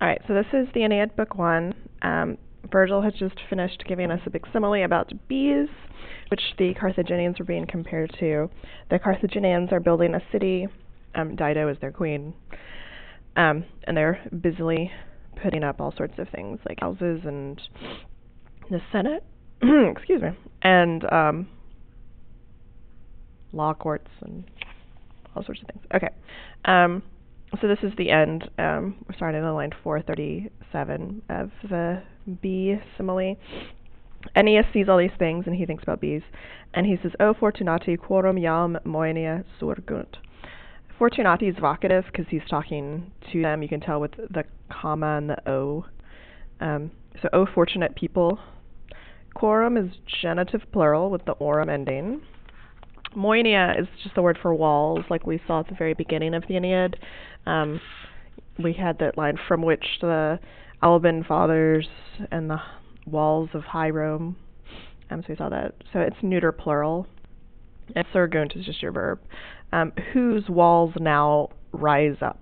All right, so this is the Aeneid Book 1. Virgil has just finished giving us a big simile about bees, which the Carthaginians were being compared to. The Carthaginians are building a city. Dido is their queen. And they're busily putting up all sorts of things, like houses and the Senate, excuse me, and law courts and all sorts of things. Okay. So this is the end. We're starting on line 437 of the bee simile. Aeneas sees all these things and he thinks about bees, and he says, "O fortunati quorum jam moenia surgunt." Fortunati is vocative because he's talking to them. You can tell with the comma and the O. So, "O fortunate people." Quorum is genitive plural with the orum ending. Moenia is just the word for walls, like we saw at the very beginning of the Aeneid. We had that line, "from which the Alban fathers and the walls of high Rome." So we saw that. So it's neuter plural. And surgunt is just your verb. Whose walls now rise up.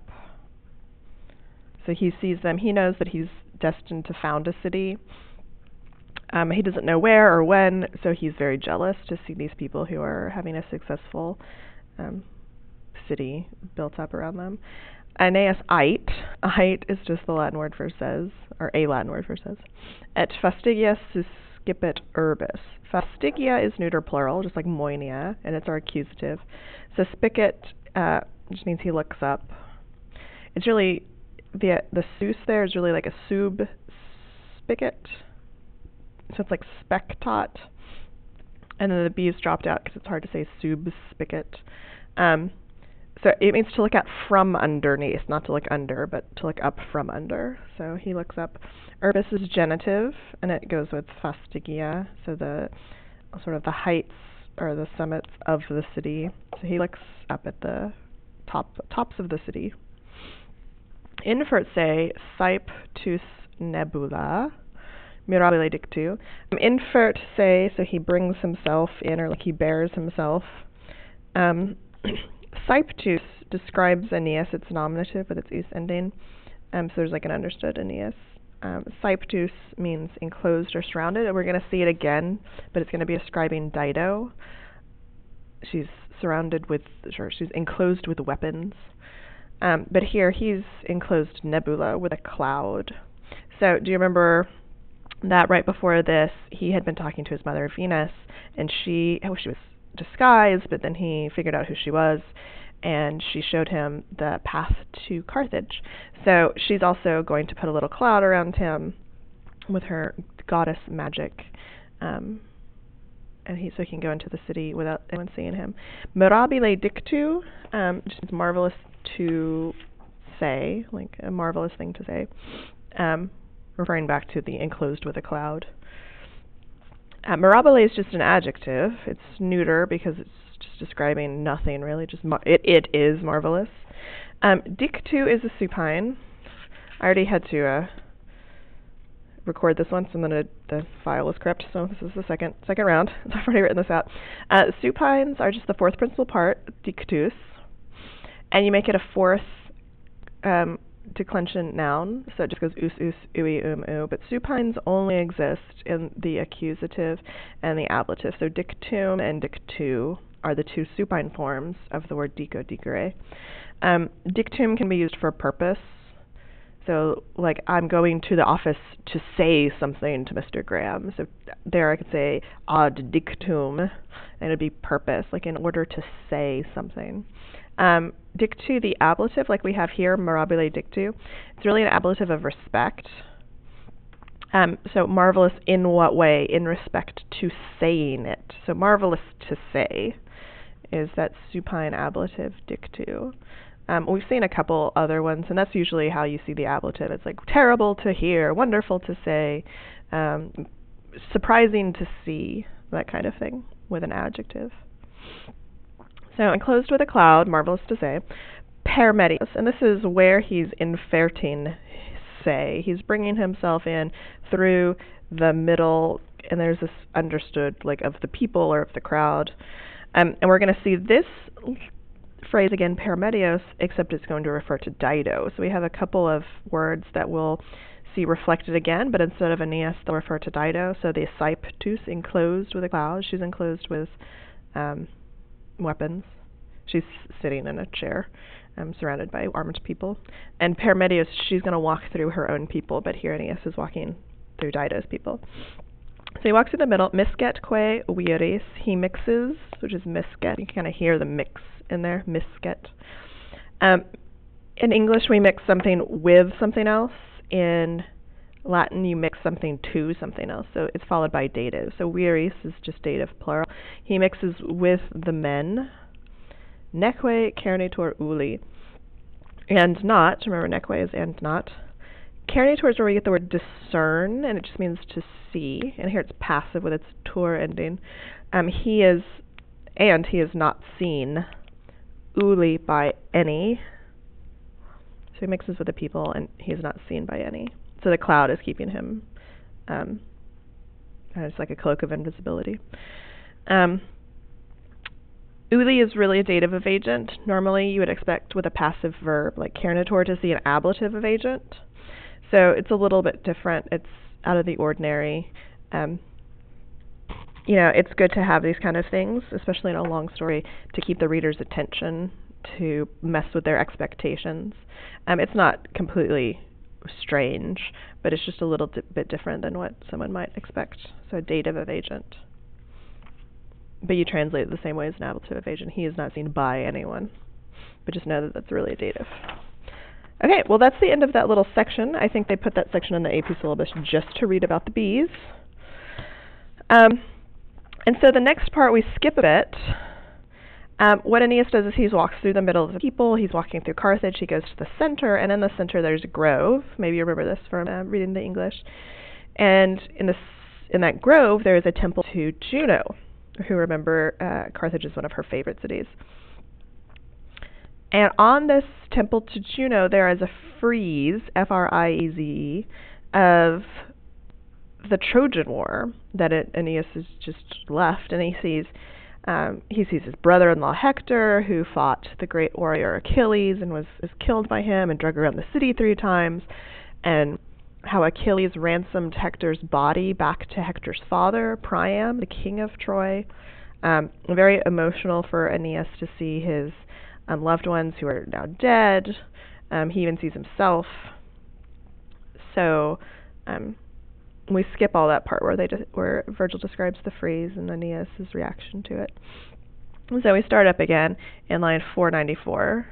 So he sees them. He knows that he's destined to found a city. He doesn't know where or when, so he's very jealous to see these people who are having a successful city built up around them. Aeneas ait. Ait is just the Latin word for says, or a Latin word for says. Et fastigia suscipit urbis. Fastigia is neuter plural, just like moenia, and it's our accusative. Suspicit just means he looks up. It's really, the sus there is really like a subspicit. So it's like spectot, and then the B is dropped out because it's hard to say subspicit. So it means to look at from underneath, not to look under, but to look up from under. So he looks up. Urbis is genitive, and it goes with fastigia, so the sort of the heights or the summits of the city. So he looks up at the tops of the city. Infert se saeptus nebula. Mirabile dictu. Infert se, so he brings himself in, or like he bears himself. Saeptus describes Aeneas, it's nominative with its us ending. So there's like an understood Aeneas. Saeptus means enclosed or surrounded, and we're going to see it again, but it's going to be describing Dido. She's surrounded with, she's enclosed with weapons. But here he's enclosed nebula with a cloud. So do you remember that right before this, he had been talking to his mother Venus, and she was disguised, but then he figured out who she was, and she showed him the path to Carthage. So she's also going to put a little cloud around him with her goddess magic, and so he can go into the city without anyone seeing him. Mirabile dictu, which is marvelous to say, like a marvelous thing to say. Referring back to the enclosed with a cloud. Mirabile is just an adjective. It's neuter because it's just describing nothing really. Just it is marvelous. Dictu is a supine. I already had to record this once, and then the file was corrupt, so this is the second round. I've already written this out. Supines are just the fourth principal part, dictus, and you make it a fourth declension noun, so it just goes us, ui, u, but supines only exist in the accusative and the ablative. So dictum and dictu are the two supine forms of the word dico, dicere. Dictum can be used for a purpose. So, like, I'm going to the office to say something to Mr. Graham. So there I could say ad dictum, and it would be purpose, like in order to say something. Dictu, the ablative, like we have here, mirabile dictu, it's really an ablative of respect. So marvelous in what way? In respect to saying it. So marvelous to say is that supine ablative dictu. We've seen a couple other ones, and that's usually how you see the ablative. It's like terrible to hear, wonderful to say, surprising to see, that kind of thing with an adjective. So enclosed with a cloud, marvelous to say. Per medias, and this is where he's inferting say. He's bringing himself in through the middle, and there's this understood, like, of the people or of the crowd. And we're going to see this phrase again, paramedios, except it's going to refer to Dido. So we have a couple of words that we'll see reflected again, but instead of Aeneas, they'll refer to Dido. So the Cyptus, enclosed with a cloud. She's enclosed with weapons. She's sitting in a chair, surrounded by armed people. And paramedios, she's going to walk through her own people, but here Aeneas is walking through Dido's people. So he walks through the middle. Misket que viris. He mixes, which is misket. You can kind of hear the mix in there. Misket. In English, we mix something with something else. In Latin, you mix something to something else. So it's followed by dative. So viris is just dative plural. He mixes with the men. Neque carnitur uli. And not. Remember, neque is and not. Carnitur is where we get the word discern, and it just means to see. And here it's passive with its tur ending. He is not seen, uli, by any. So he mixes with the people, and he is not seen by any. So the cloud is keeping him. It's like a cloak of invisibility. Uli is really a dative of agent. Normally, you would expect with a passive verb like carnitur to see an ablative of agent. So it's a little bit different. It's out of the ordinary. It's good to have these kind of things, especially in a long story, to keep the reader's attention, to mess with their expectations. It's not completely strange, but it's just a little bit different than what someone might expect. So a dative of agent. But you translate it the same way as an ablative of agent. He is not seen by anyone. But just know that that's really a dative. Okay, well that's the end of that little section. I think they put that section in the AP syllabus just to read about the bees. And so the next part we skip a bit. What Aeneas does is he walks through the middle of the people. He's walking through Carthage. He goes to the center, and in the center there's a grove. Maybe you remember this from reading the English. And in that grove there is a temple to Juno, who, remember, Carthage is one of her favorite cities. And on this temple to Juno, there is a frieze, F-R-I-E-Z-E, of the Trojan War that Aeneas has just left, and he sees his brother-in-law Hector, who fought the great warrior Achilles and was killed by him and drug around the city 3 times, and how Achilles ransomed Hector's body back to Hector's father, Priam, the king of Troy. Very emotional for Aeneas to see his loved ones who are now dead. He even sees himself. So we skip all that part where Virgil describes the frieze and Aeneas' reaction to it. So we start up again in line 494.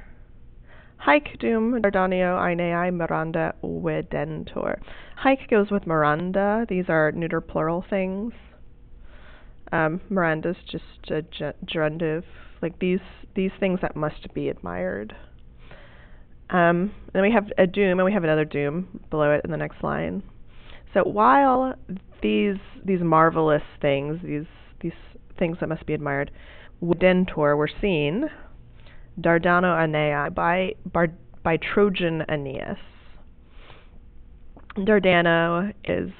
Haec dum Dardanio Aenei Miranda vedentur. Haec goes with Miranda. These are neuter plural things. Miranda's just a gerundive, like these things that must be admired. Then we have a doom, and we have another doom below it in the next line. So while these marvelous things, these things that must be admired, vedentur, were seen, Dardano Aenei, by Trojan Aeneas. Dardanius is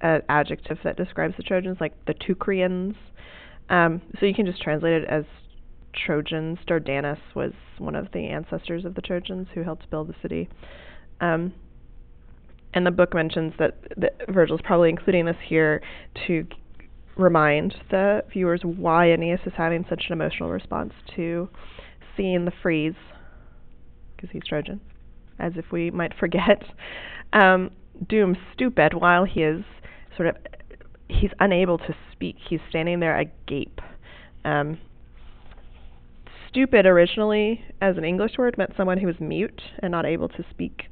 an adjective that describes the Trojans, like the Teucrians. So you can just translate it as Trojans. Dardanus was one of the ancestors of the Trojans who helped build the city. And the book mentions that Virgil's probably including this here to remind the viewers why Aeneas is having such an emotional response to seeing the frieze, because he's Trojan, as if we might forget. Doom stupid, while he is he's unable to speak. He's standing there agape. Stupid originally, as an English word, meant someone who was mute and not able to speak.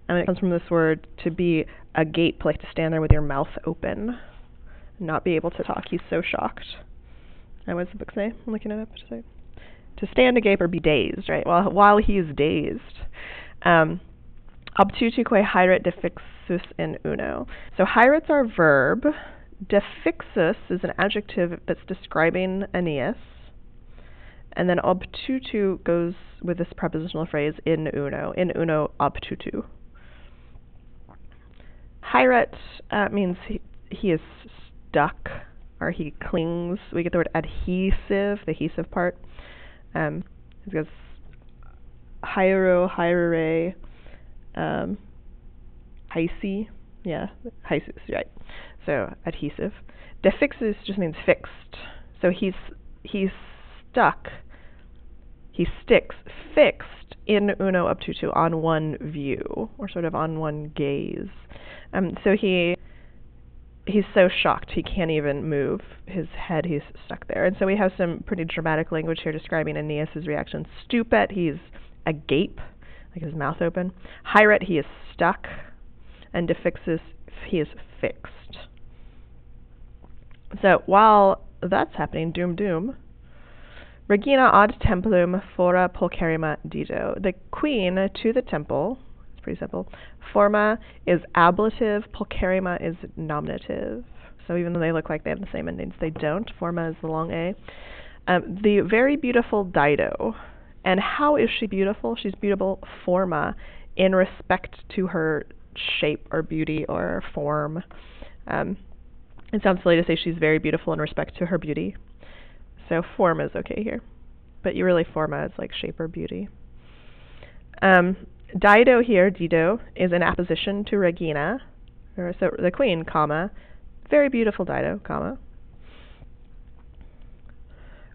It comes from this word to be agape, like to stand there with your mouth open, not be able to talk. He's so shocked. What does the book say? I'm looking it up. To stand agape or be dazed, right? While he is dazed. Obtutuque hairet defixus in uno. So hairets are verb. Defixus is an adjective that's describing Aeneas. And then obtutu goes with this prepositional phrase in uno obtutu. Hairet means he is stuck, or he clings. We get the word adhesive, the adhesive part. It goes Hyro, Hyrere, Hysi. Yeah, Hysis, right. So adhesive. Defixus just means fixed. So he's stuck. He sticks fixed in uno obtutu, on one view, or sort of on one gaze. So he's so shocked he can't even move his head. He's stuck there. And so we have some pretty dramatic language here describing Aeneas's reaction. Stupet, he's agape, like his mouth open. Hyret, he is stuck. And defixus, he is fixed. So while that's happening, doom, Regina ad templum fora pulcherrima dido. The queen to the temple, it's pretty simple. Forma is ablative, pulcherrima is nominative. So even though they look like they have the same endings, they don't. Forma is the long A. The very beautiful Dido. And how is she beautiful? She's beautiful forma in respect to her shape or beauty or form. It sounds silly to say she's very beautiful in respect to her beauty. So form is okay here. But you really forma is like shape or beauty. Dido here, Dido, is in apposition to Regina. So the queen, comma. Very beautiful Dido, comma.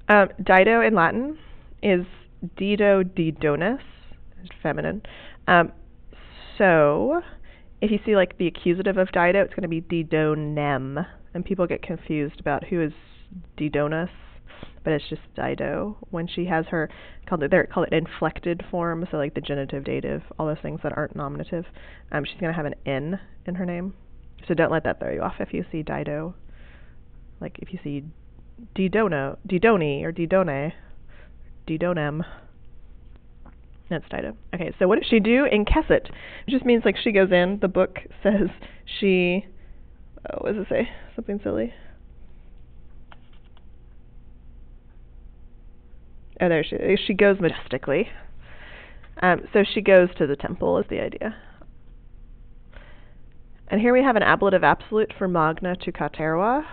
Dido in Latin is Dido Didonus, feminine. So if you see like the accusative of Dido, it's going to be Didonem. And people get confused about who is Didonus, but it's just Dido. When she has her, call it inflected form, so like the genitive, dative, all those things that aren't nominative, she's going to have an N in her name. So don't let that throw you off if you see Dido. Like if you see Didoni or Didone, Didonem. That's Dido. Okay, so what does she do? Incessit. It just means like she goes in. The book says she, what does it say? Something silly. Oh, there she is. She goes majestically. So she goes to the temple is the idea. And here we have an ablative absolute for magna to caterva.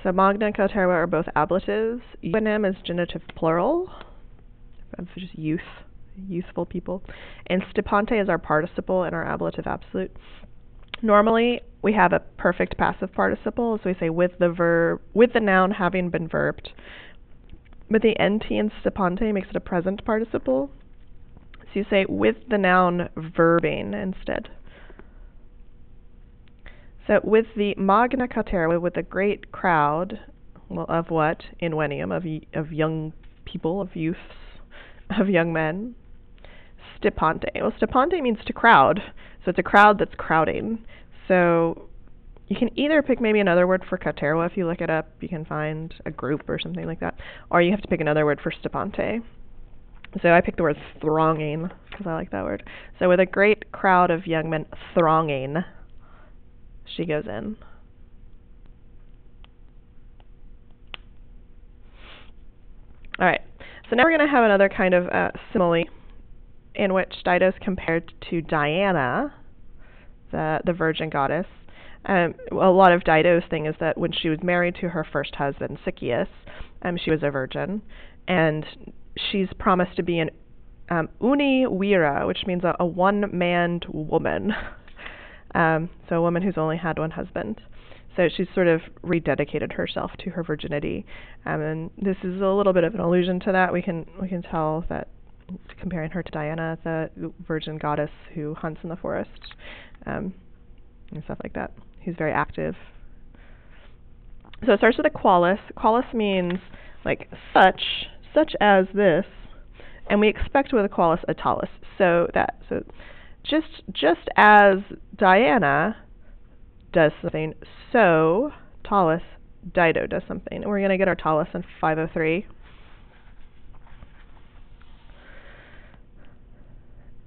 So magna and caterva are both ablatives. Juvenem is genitive plural, of just youthful people. And stipante is our participle in our ablative absolute. Normally, we have a perfect passive participle, so we say with the noun having been verbed. But the NT in stipante makes it a present participle. So you say with the noun verbing instead. So with the magna caterva, with the great crowd, well, of what? Invenium, of young people, of youths, of young men. Stipante. Well, stipante means to crowd. So it's a crowd that's crowding. So you can either pick maybe another word for caterva. If you look it up, you can find a group or something like that. Or you have to pick another word for stipante. So I picked the word thronging because I like that word. So with a great crowd of young men thronging, she goes in. All right. So now we're going to have another kind of simile in which Dido is compared to Diana, the virgin goddess. A lot of Dido's thing is that when she was married to her first husband, Sychaeus, she was a virgin, and she's promised to be an uni vira, which means a one-manned woman. So a woman who's only had one husband. So she's sort of rededicated herself to her virginity, and this is a little bit of an allusion to that. We can tell that comparing her to Diana, the virgin goddess who hunts in the forest, and stuff like that. Who's very active. So it starts with a qualis. Qualis means like such as this, and we expect with a qualis a talis. So just as Diana does something, so talis Dido does something. And we're going to get our talis in 503.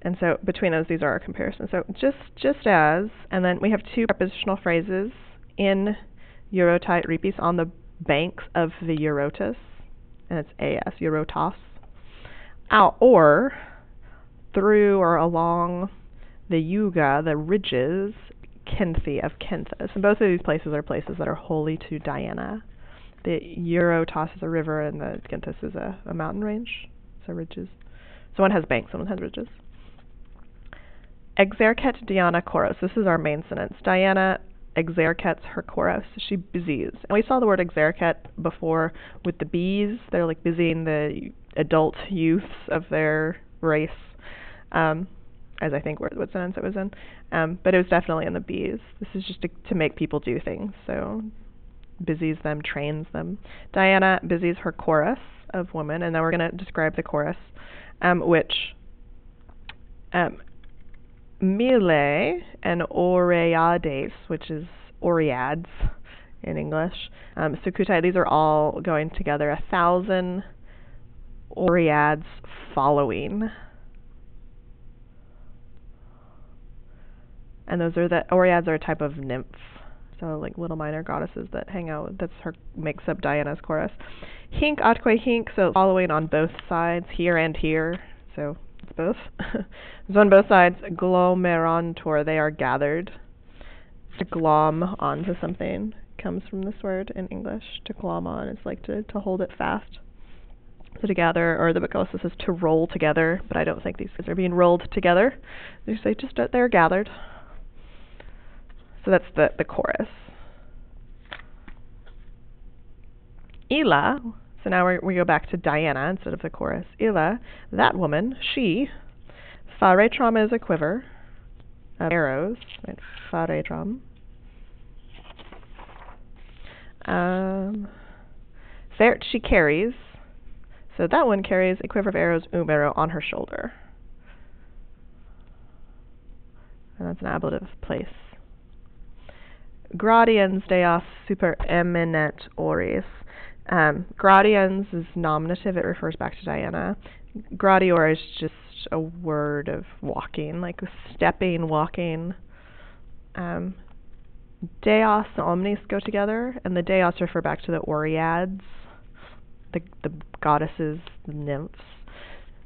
And so between those, these are our comparisons. So just as, and then we have two prepositional phrases in Eurotai Ripis, on the banks of the Eurotas, and it's as, Eurotas, or through or along the Yuga, the ridges, Kenthi of Kenthus. And both of these places are places that are holy to Diana. The Eurotas is a river, and the Gintis is a mountain range, so ridges. So one has banks, and one has ridges. Exercet Diana Choros. This is our main sentence. Diana exercets her chorus. She busies. And we saw the word exercet before with the bees. They're like busying the adult youths of their race, as I think what sentence it was in. But it was definitely in the bees. This is just to make people do things. So busies them, trains them. Diana busies her chorus of women, and now we're going to describe the chorus, which Mille and Oreades, which is Oreads in English, Sukutai, these are all going together. 1,000 Oreads following. And those are the Oreads are a type of nymph. So like little minor goddesses that hang out. That's her, makes up Diana's chorus. Hink atque hink, so following on both sides, here and here. So it's both. So on both sides, glomerantur, they are gathered. To glom onto something comes from this word in English. To glom on is like to hold it fast. So to gather, or the book also says to roll together, but I don't think these things are being rolled together. They say just they're gathered. So that's the chorus. Ila, so now we go back to Diana instead of the chorus. Ila, that woman, she, pharetram is a quiver of arrows, right? Pharetram. Fert, she carries. So that one carries a quiver of arrows, umero, on her shoulder. And that's an ablative place. Gradiens deas super eminent oris. Gradiens is nominative. It refers back to Diana. Gradior is just a word of walking, like stepping, walking. Deos and omnis go together, and the deos refer back to the Oreads, the goddesses, the nymphs.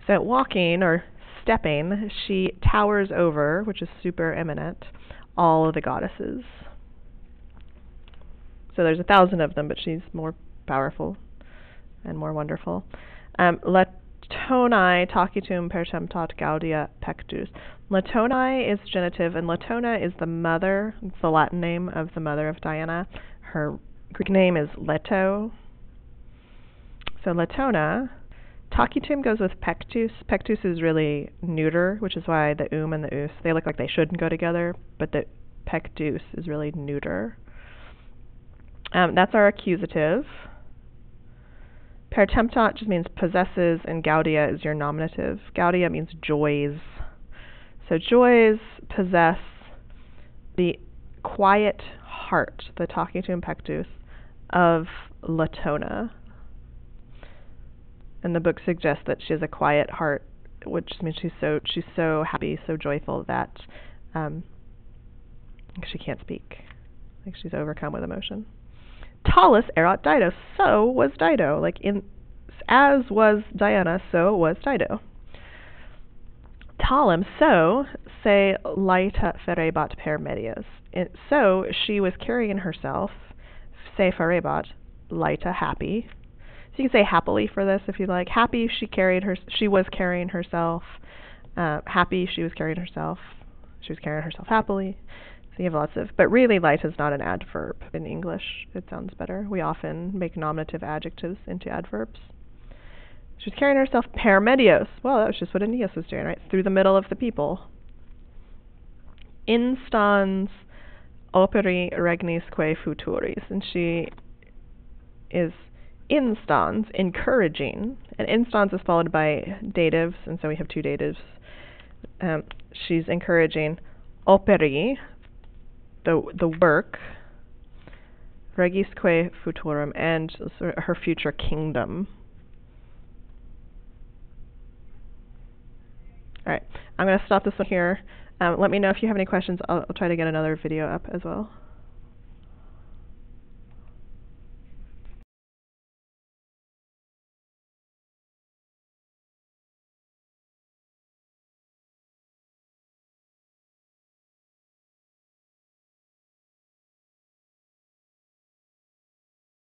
So walking or stepping, she towers over, which is super eminent, all of the goddesses. So there's 1,000 of them, but she's more powerful and more wonderful. Latoni tacitum pertemptat gaudia pectus. Latoni is genitive, and Latona is the mother. It's the Latin name of the mother of Diana. Her Greek name is Leto. So Latona. Tacitum goes with pectus. Pectus is really neuter, which is why the and the us, they look like they shouldn't go together, but the pectus is really neuter. That's our accusative. Pertemptat just means possesses, and gaudia is your nominative. Gaudia means joys. So joys possess the quiet heart, the tacitum pectus, of Latona. And the book suggests that she has a quiet heart, which means she's so happy, so joyful that she can't speak. Like she's overcome with emotion. Talus erat Dido. So was Dido. As was Diana, so was Dido. Talem, so, se laeta ferebat per medias. So she was carrying herself, se ferebat, laeta, happy. So you can say happily for this if you like. Happy she was carrying herself. Happy she was carrying herself. She was carrying herself happily. So you have lots of, but really light is not an adverb in English. It sounds better. We often make nominative adjectives into adverbs. She was carrying herself per medios. Well, that was just what Aeneas was doing, right? Through the middle of the people. Instans operi regnis quae futuris. And she is instans, encouraging. And instans is followed by datives, and so we have two datives. She's encouraging operi, the work, regisque futurum, and her future kingdom. All right, I'm going to stop this one here. Let me know if you have any questions. I'll try to get another video up as well.